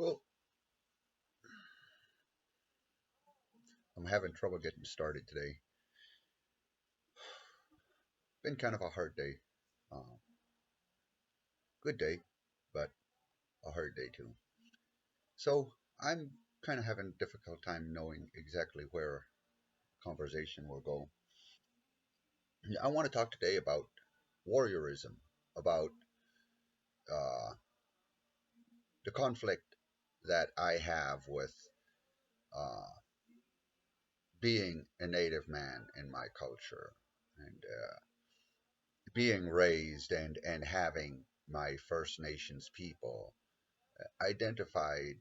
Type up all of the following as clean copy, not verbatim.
Well, I'm having trouble getting started today. Been kind of a hard day. Good day, but a hard day too. So I'm kind of having a difficult time knowing exactly where conversation will go. I want to talk today about warriorism, about uh, the conflict that I have with uh, being a native man in my culture and being raised and having my First Nations people identified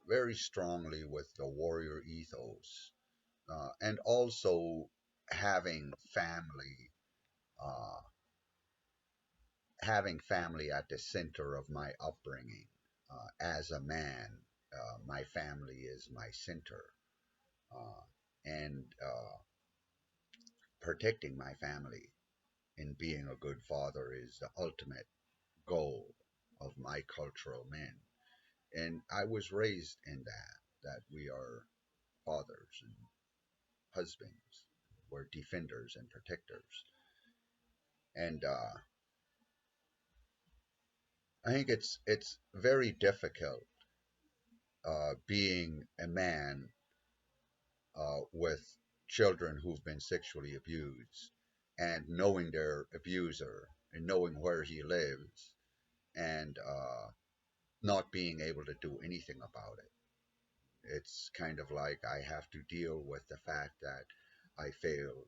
very strongly with the warrior ethos, and also having family, uh, having family at the center of my upbringing. As a man, my family is my center, and protecting my family and being a good father is the ultimate goal of my cultural men. And I was raised in that we are fathers and husbands. We're defenders and protectors. And I think it's very difficult being a man with children who've been sexually abused and knowing their abuser and knowing where he lives and not being able to do anything about it. It's kind of like I have to deal with the fact that I failed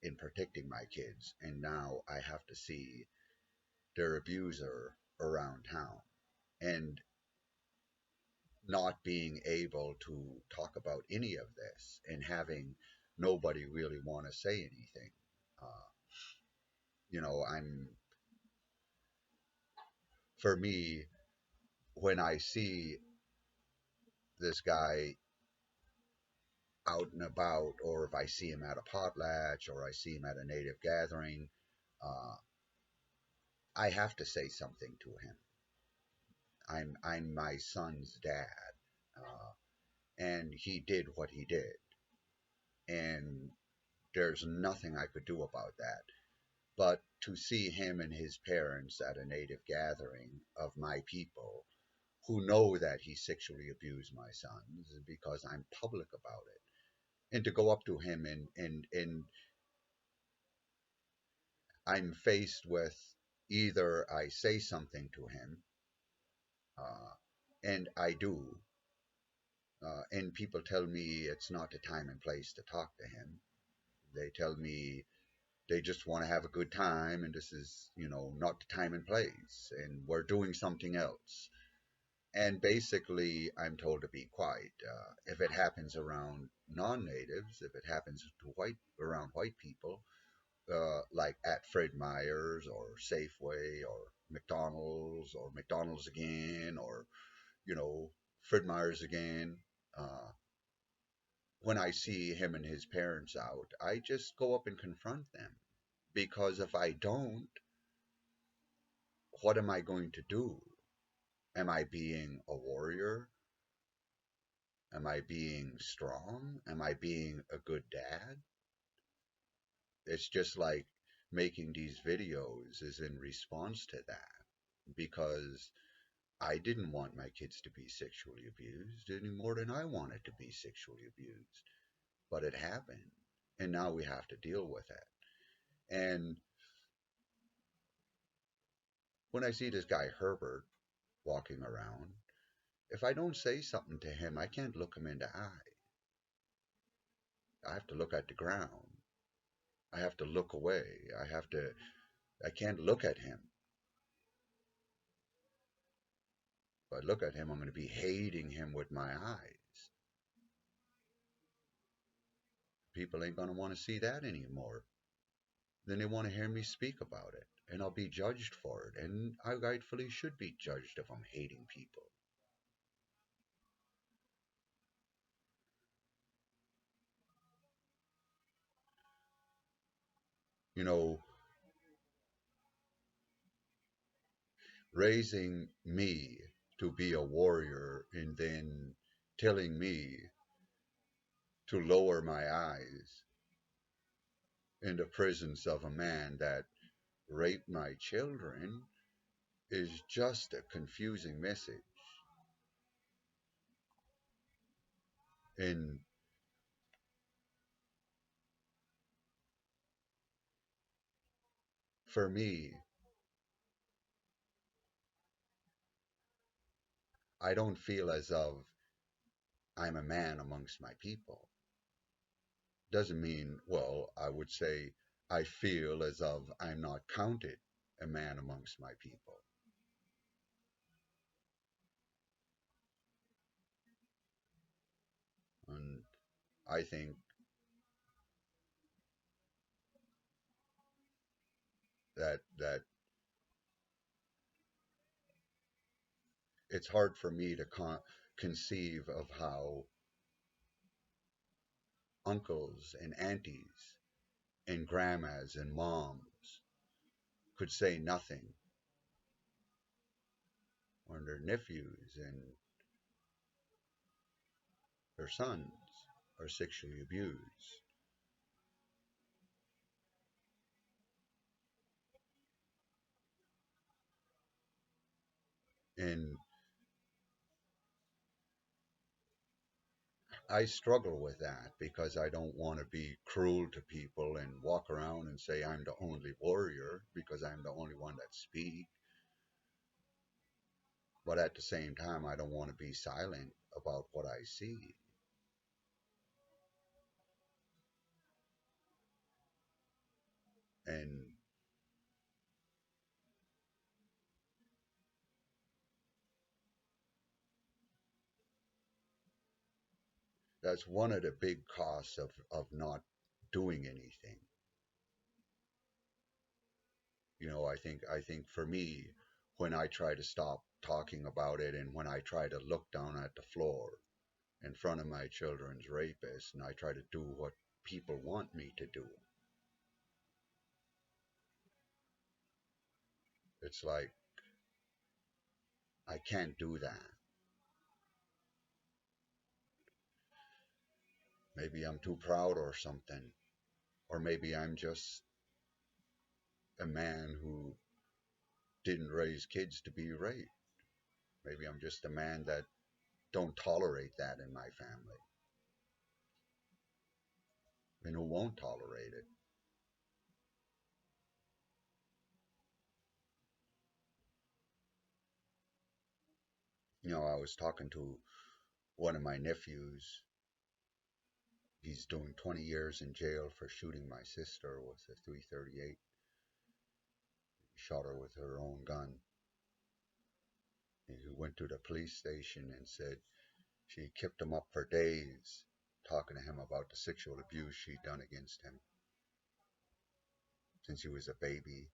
in protecting my kids, and now I have to see their abuser around town and not being able to talk about any of this and having nobody really want to say anything. Uh, I'm for me when I see this guy out and about, or if I see him at a potlatch, or I see him at a native gathering, uh, I have to say something to him. I'm my son's dad, and he did what he did, and there's nothing I could do about that. But to see him and his parents at a native gathering of my people who know that he sexually abused my sons because I'm public about it, and to go up to him and I'm faced with either I say something to him, uh, and I do, and people tell me it's not the time and place to talk to him. They tell me they just want to have a good time and this is, not the time and place and we're doing something else. And basically, I'm told to be quiet. If it happens around non-natives, if it happens to around white people, like at Fred Meyer's or Safeway or McDonald's again, or Fred Meyer's again. Uh, when I see him and his parents out, I just go up and confront them because if I don't, what am I going to do? Am I being a warrior? Am I being strong? Am I being a good dad? It's just like making these videos is in response to that because I didn't want my kids to be sexually abused any more than I wanted to be sexually abused. But it happened. And now we have to deal with it. And when I see this guy Herbert walking around, if I don't say something to him, I can't look him in the eye. I have to look at the ground. I have to look away. I can't look at him. If I look at him, I'm going to be hating him with my eyes. People ain't going to want to see that anymore. Then they want to hear me speak about it. And I'll be judged for it. And I rightfully should be judged if I'm hating people. You know, raising me to be a warrior and then telling me to lower my eyes in the presence of a man that raped my children is just a confusing message. And for me, I don't feel as though I'm a man amongst my people. Doesn't mean, well, I would say I feel as though I'm not counted a man amongst my people. And I think that it's hard for me to conceive of how uncles and aunties and grandmas and moms could say nothing when their nephews and their sons are sexually abused. And I struggle with that because I don't want to be cruel to people and walk around and say I'm the only warrior because I'm the only one that speaks. But at the same time, I don't want to be silent about what I see. And that's one of the big costs of not doing anything. I think for me, when I try to stop talking about it and when I try to look down at the floor in front of my children's rapists and I try to do what people want me to do, it's like I can't do that. Maybe I'm too proud or something, or maybe I'm just a man who didn't raise kids to be raped. Maybe I'm just a man that don't tolerate that in my family and who won't tolerate it. I was talking to one of my nephews. He's doing 20 years in jail for shooting my sister with a 338. He shot her with her own gun. He went to the police station and said she kept him up for days talking to him about the sexual abuse she'd done against him since he was a baby.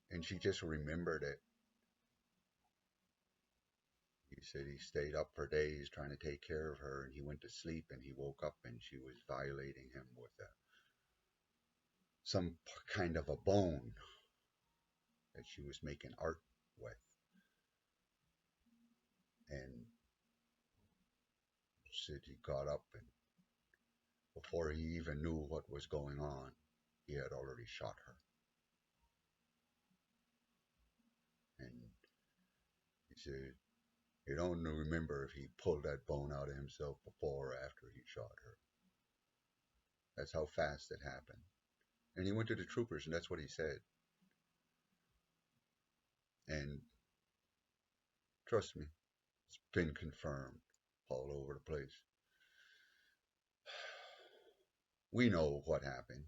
And she just remembered it. He said he stayed up for days trying to take care of her, and he went to sleep and he woke up and she was violating him with some kind of a bone that she was making art with. And said he got up and before he even knew what was going on, he had already shot her. And he said he don't remember if he pulled that bone out of himself before or after he shot her. That's how fast it happened. And he went to the troopers, and that's what he said. And trust me, it's been confirmed all over the place. We know what happened.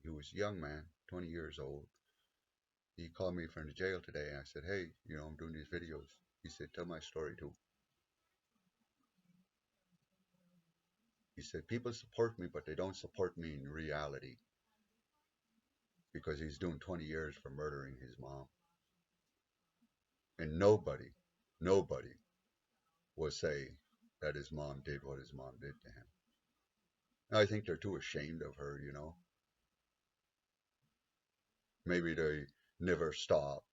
He was a young man, 20 years old. He called me from the jail today, and I said, hey, I'm doing these videos. He said, tell my story too. He said, people support me, but they don't support me in reality because he's doing 20 years for murdering his mom. And nobody will say that his mom did what his mom did to him. I think they're too ashamed of her. Maybe they never stop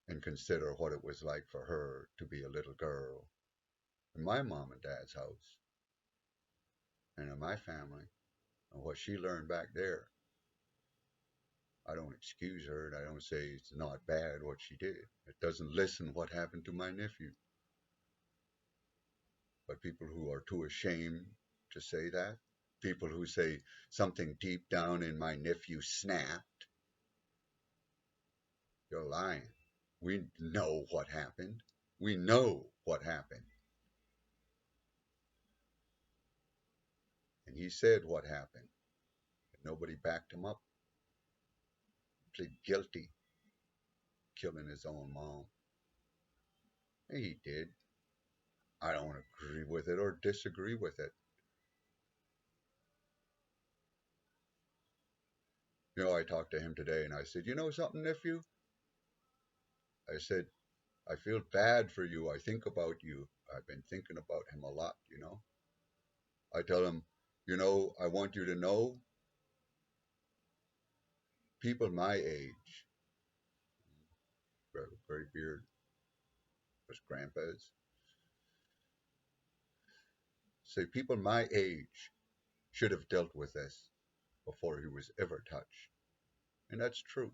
and and consider what it was like for her to be a little girl in my mom and dad's house and in my family and what she learned back there. I don't excuse her and I don't say it's not bad what she did. It doesn't lessen what happened to my nephew. But people who are too ashamed to say that, people who say something deep down in my nephew snapped, you're lying. We know what happened. We know what happened. And he said what happened. And nobody backed him up. He pleaded guilty, killing his own mom. And he did. I don't agree with it or disagree with it. I talked to him today and I said, you know something, nephew? I said, I feel bad for you. I think about you. I've been thinking about him a lot. I tell him, I want you to know people my age, gray beard, was grandpa's, say people my age should have dealt with this before he was ever touched. And that's true.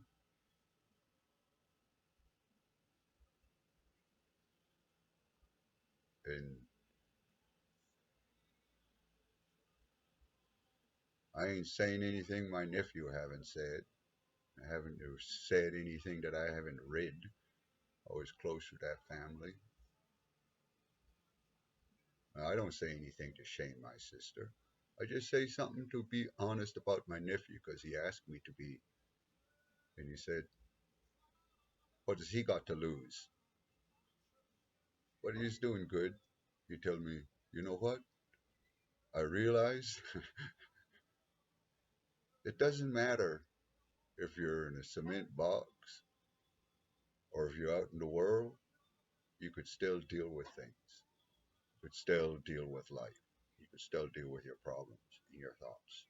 And I ain't saying anything my nephew haven't said. I haven't said anything that I haven't read. I was close to that family. I don't say anything to shame my sister. I just say something to be honest about my nephew because he asked me to be. And he said, what has he got to lose? But he's doing good. He told me, you know what? I realize it doesn't matter if you're in a cement box or if you're out in the world, you could still deal with things. You could still deal with life. You could still deal with your problems and your thoughts.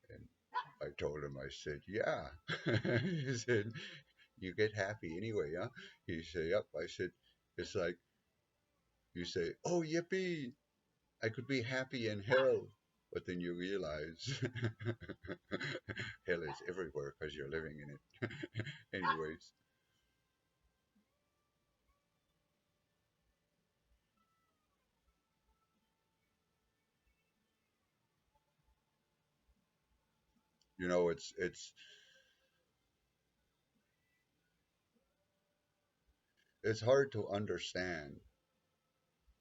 And I told him, I said, yeah. He said, you get happy anyway, huh? He said, yep. I said, it's like you say, oh, yippee, I could be happy in hell. But then you realize hell is everywhere because you're living in it. Anyways, it's hard to understand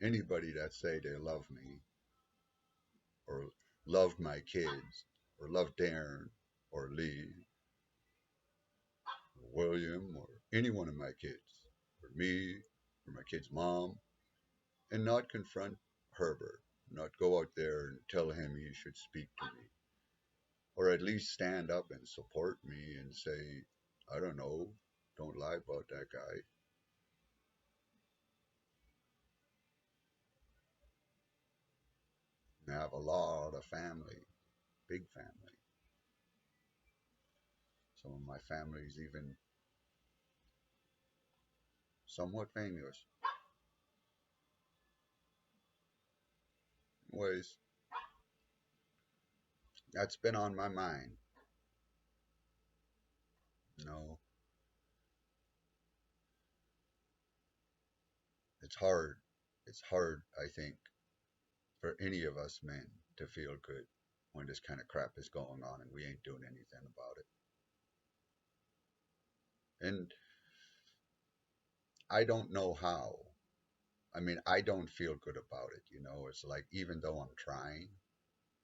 anybody that say they love me or loved my kids or loved Darren or Lee or William or any one of my kids or me or my kid's mom and not confront Herbert, not go out there and tell him he should speak to me or at least stand up and support me and say, I don't know, don't lie about that guy. And I have a lot of family, big family. Some of my family is even somewhat famous. Anyways, that's been on my mind. You know, it's hard. It's hard, I think, for any of us men to feel good when this kind of crap is going on and we ain't doing anything about it. And I don't know how. I mean, I don't feel good about it. It's like even though I'm trying,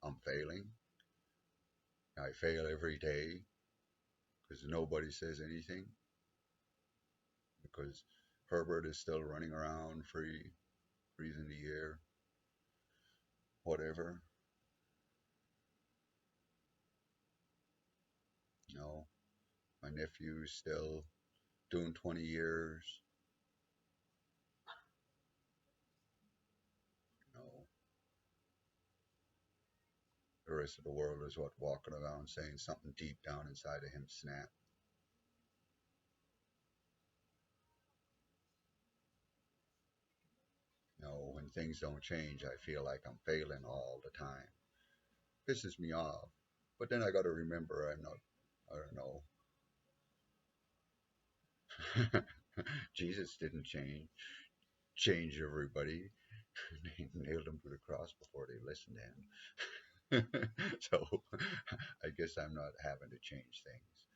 I'm failing. I fail every day because nobody says anything. Because Herbert is still running around free, breathing the air, whatever. You know, my nephew's still doing 20 years. You know, the rest of the world is what walking around saying something deep down inside of him snap. when things don't change, I feel like I'm failing all the time. Pisses me off. But then I got to remember I'm not, I don't know. Jesus didn't change everybody. They nailed him to the cross before they listened to him. So I guess I'm not having to change things.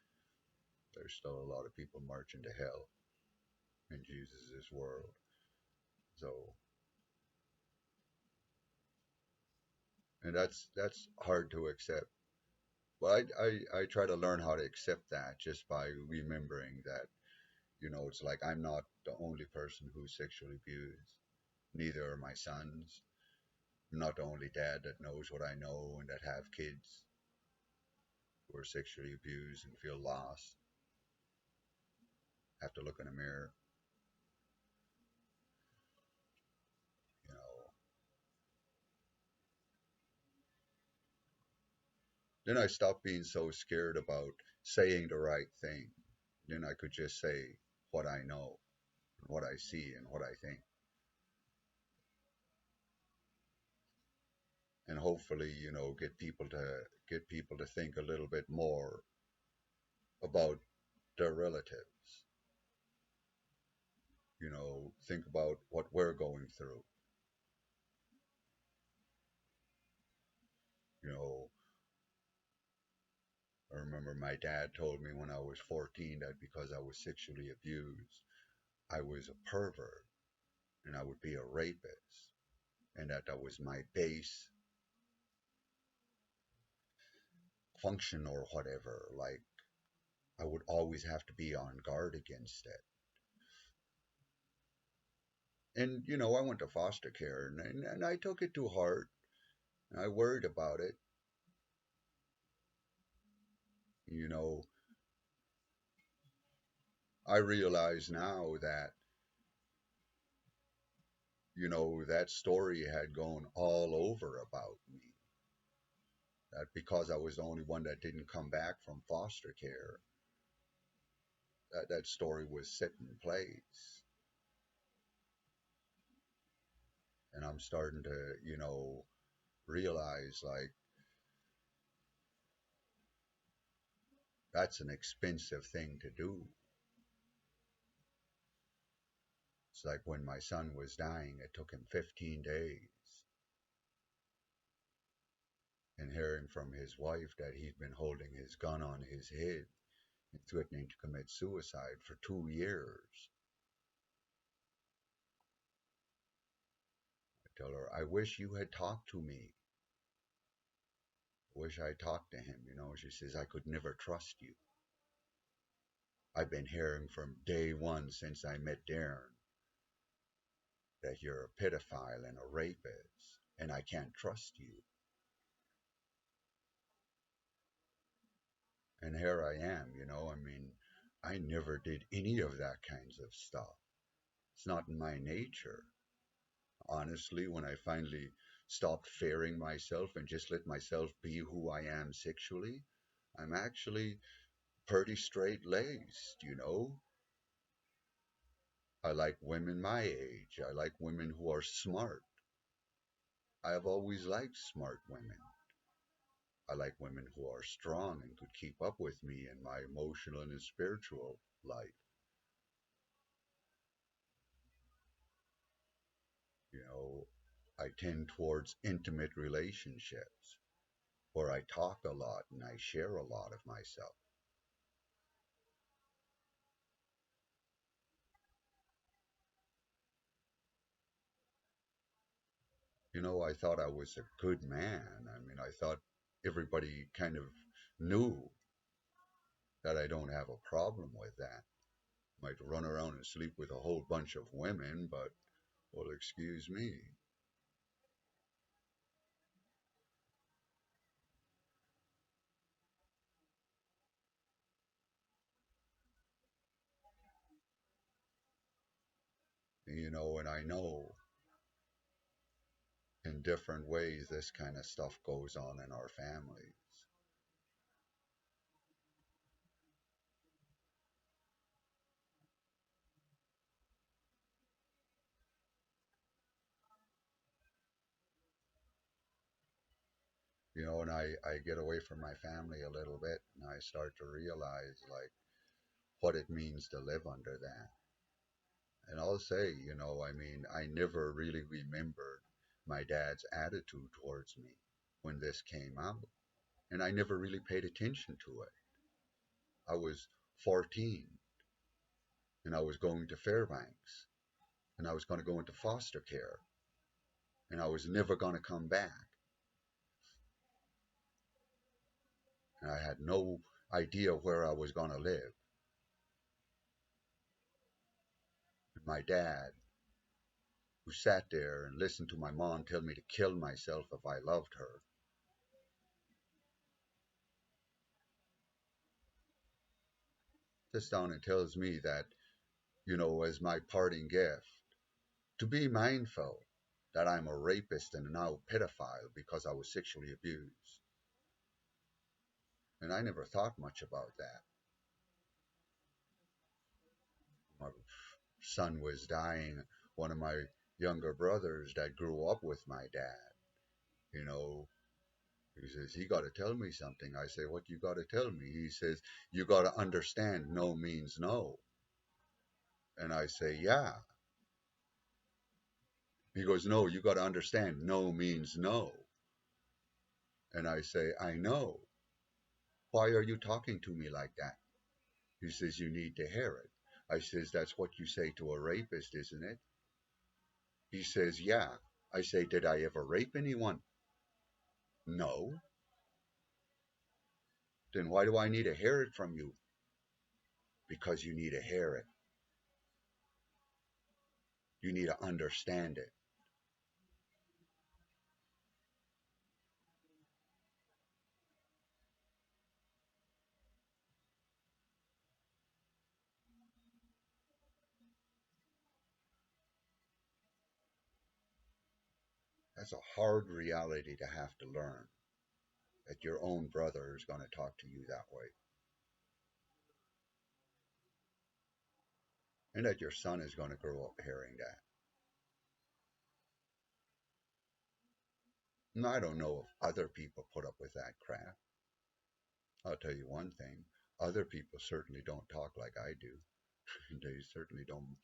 There's still a lot of people marching to hell in Jesus' world. So, and that's hard to accept. But I try to learn how to accept that just by remembering that, it's like I'm not the only person who's sexually abused. Neither are my sons. I'm not the only dad that knows what I know and that have kids who are sexually abused and feel lost, have to look in a mirror, you know. Then I stopped being so scared about saying the right thing. Then I could just say what I know, what I see, and what I think. And hopefully, get people to think a little bit more about their relatives. Think about what we're going through. You know, I remember my dad told me when I was 14 that because I was sexually abused, I was a pervert and I would be a rapist, and that was my base function or whatever. Like, I would always have to be on guard against it. And, I went to foster care and I took it to heart. I worried about it. You know, I realize now that, that story had gone all over about me. That because I was the only one that didn't come back from foster care, that story was set in place. And I'm starting to, realize like that's an expensive thing to do. It's like when my son was dying, it took him 15 days. And hearing from his wife that he'd been holding his gun on his head and threatening to commit suicide for 2 years. I tell her, I wish you had talked to me. I wish I talked to him. She says, I could never trust you. I've been hearing from day one since I met Darren that you're a pedophile and a rapist, and I can't trust you. And here I am, I mean, I never did any of that kinds of stuff. It's not in my nature. Honestly, when I finally stopped fearing myself and just let myself be who I am sexually, I'm actually pretty straight laced. I like women my age. I like women who are smart. I have always liked smart women. I like women who are strong and could keep up with me in my emotional and spiritual life. You know, I tend towards intimate relationships where I talk a lot and I share a lot of myself. I thought I was a good man. I mean, I thought everybody kind of knew that I don't have a problem with that. Might run around and sleep with a whole bunch of women, but, well, excuse me. And I know in different ways this kind of stuff goes on in our families. And I get away from my family a little bit and I start to realize like what it means to live under that. And I'll say, I mean, I never really remembered my dad's attitude towards me when this came out. And I never really paid attention to it. I was 14 and I was going to Fairbanks and I was going to go into foster care and I was never going to come back. And I had no idea where I was going to live. And my dad, who sat there and listened to my mom tell me to kill myself if I loved her, sits down and tells me that, as my parting gift, to be mindful that I'm a rapist and now pedophile because I was sexually abused. And I never thought much about that. My son was dying. One of my younger brothers that grew up with my dad, you know, he says, he got to tell me something. I say, what you got to tell me? He says, you got to understand no means no. And I say, yeah. He goes, no, you got to understand no means no. And I say, I know. Why are you talking to me like that? He says, you need to hear it. I says, that's what you say to a rapist, isn't it? He says, yeah. I say, did I ever rape anyone? No. Then why do I need to hear it from you? Because you need to hear it. You need to understand it. That's a hard reality to have to learn that your own brother is going to talk to you that way and that your son is going to grow up hearing that. And I don't know if other people put up with that crap. I'll tell you one thing, other people certainly don't talk like I do. They certainly don't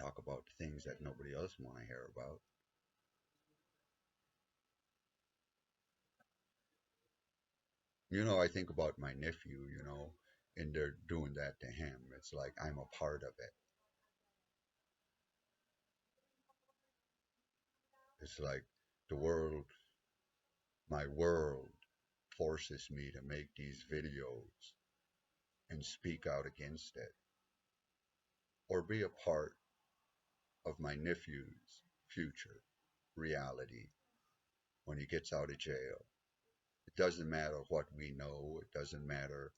talk about things that nobody else want to hear about. I think about my nephew, and they're doing that to him. It's like I'm a part of it. It's like the world, my world, forces me to make these videos and speak out against it or be a part of my nephew's future reality when he gets out of jail. It doesn't matter what we know, it doesn't matter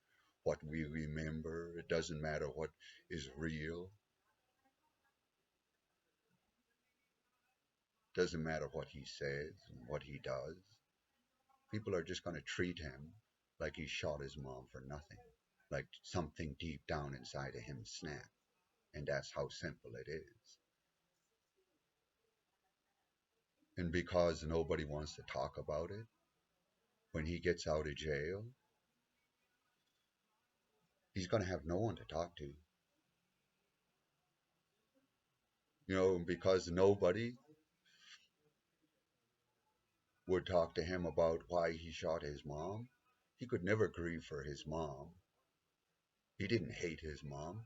what we remember, it doesn't matter what is real, it doesn't matter what he says and what he does. People are just going to treat him like he shot his mom for nothing, like something deep down inside of him snapped. And that's how simple it is. And because nobody wants to talk about it, when he gets out of jail, he's going to have no one to talk to. Because nobody would talk to him about why he shot his mom. He could never grieve for his mom. He didn't hate his mom.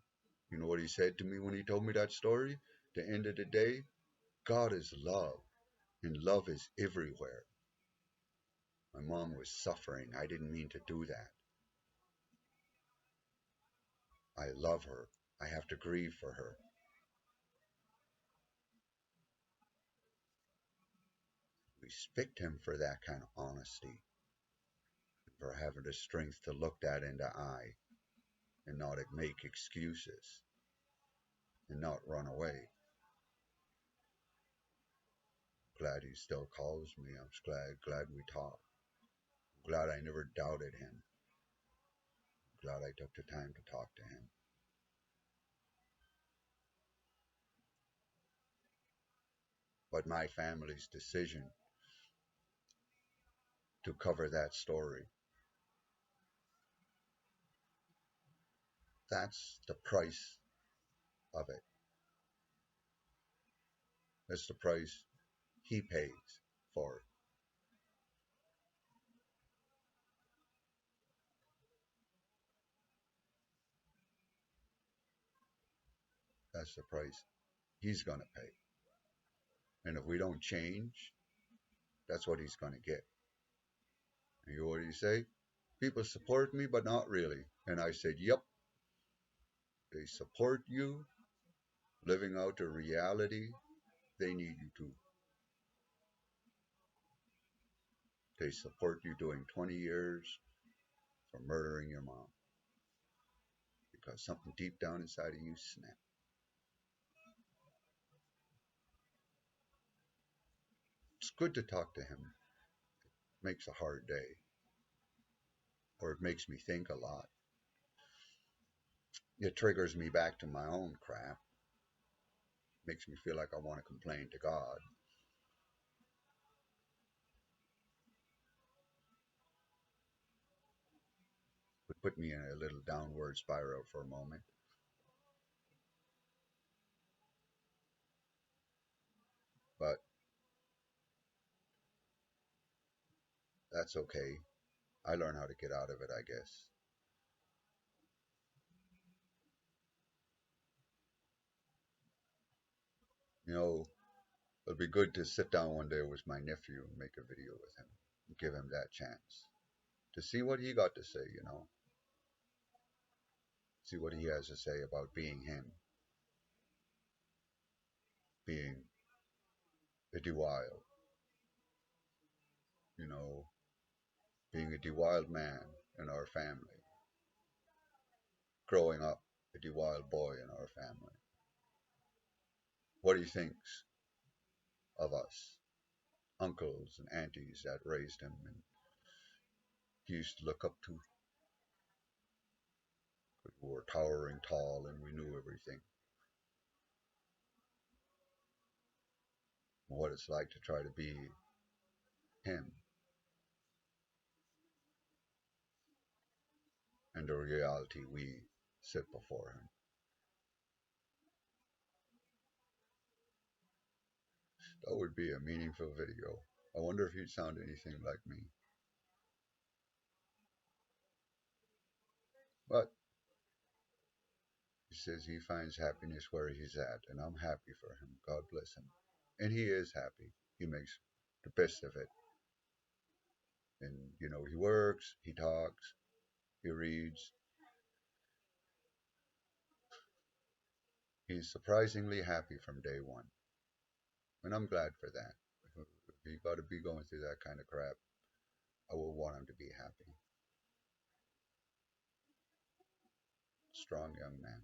You know what he said to me when he told me that story? At the end of the day, God is love, and love is everywhere. My mom was suffering. I didn't mean to do that. I love her. I have to grieve for her. Respect him for that kind of honesty, for having the strength to look that in the eye and not make excuses and not run away. Glad he still calls me. I'm glad we talk. Glad I never doubted him. Glad I took the time to talk to him. but my family's decision to cover that story. That's the price of it. That's the price he pays for it. That's the price he's going to pay. And if we don't change, that's what he's going to get. And you know what he say? People support me, but not really. And I said, yep, they support you living out a reality they need you to. They support you doing 20 years for murdering your mom because something deep down inside of you snapped. It's good to talk to him. It makes a hard day, or it makes me think a lot. It triggers me back to my own crap. Makes me feel like I want to complain to God. Would put me in a little downward spiral for a moment. But that's okay. I learn how to get out of it, I guess. You know, it'd be good to sit down one day with my nephew and make a video with him and give him that chance to see what he got to say, see what he has to say about being him, being a DeWild, you know, being a DeWild man in our family, growing up a DeWild boy in our family. What he thinks of us, uncles and aunties that raised him and he used to look up to. We were towering tall and we knew everything. What it's like to try to be him and the reality we sit before him. That would be a meaningful video. I wonder if he'd sound anything like me. But he says he finds happiness where he's at, and I'm happy for him. God bless him. And he is happy. He makes the best of it. And, he works, he talks, he reads. He's surprisingly happy from day one. And I'm glad for that. If he got to be going through that kind of crap, I would want him to be happy. Strong young man.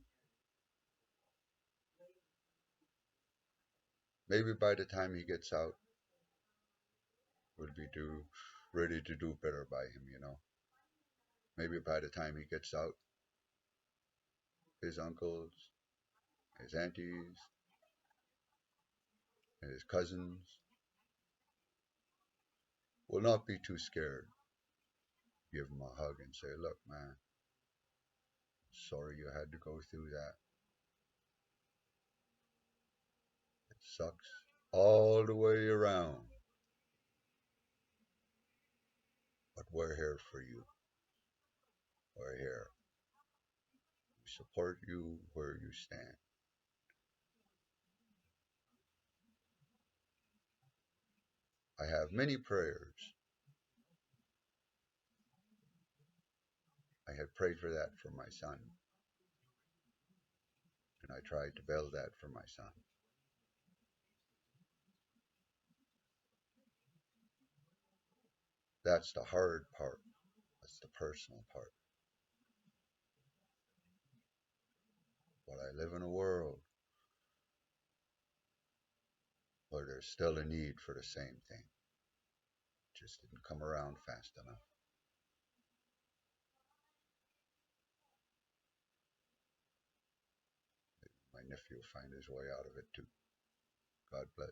Maybe by the time he gets out, we'll be ready to do better by him. Maybe by the time he gets out, his uncles, his aunties, and his cousins will not be too scared. Give him a hug and say, look, man, sorry you had to go through that. It sucks all the way around. But we're here for you. We're here. We support you where you stand. I have many prayers. I had prayed for that for my son. And I tried to build that for my son. That's the hard part. That's the personal part. But I live in a world where there's still a need for the same thing. It just didn't come around fast enough. My nephew will find his way out of it too. God bless.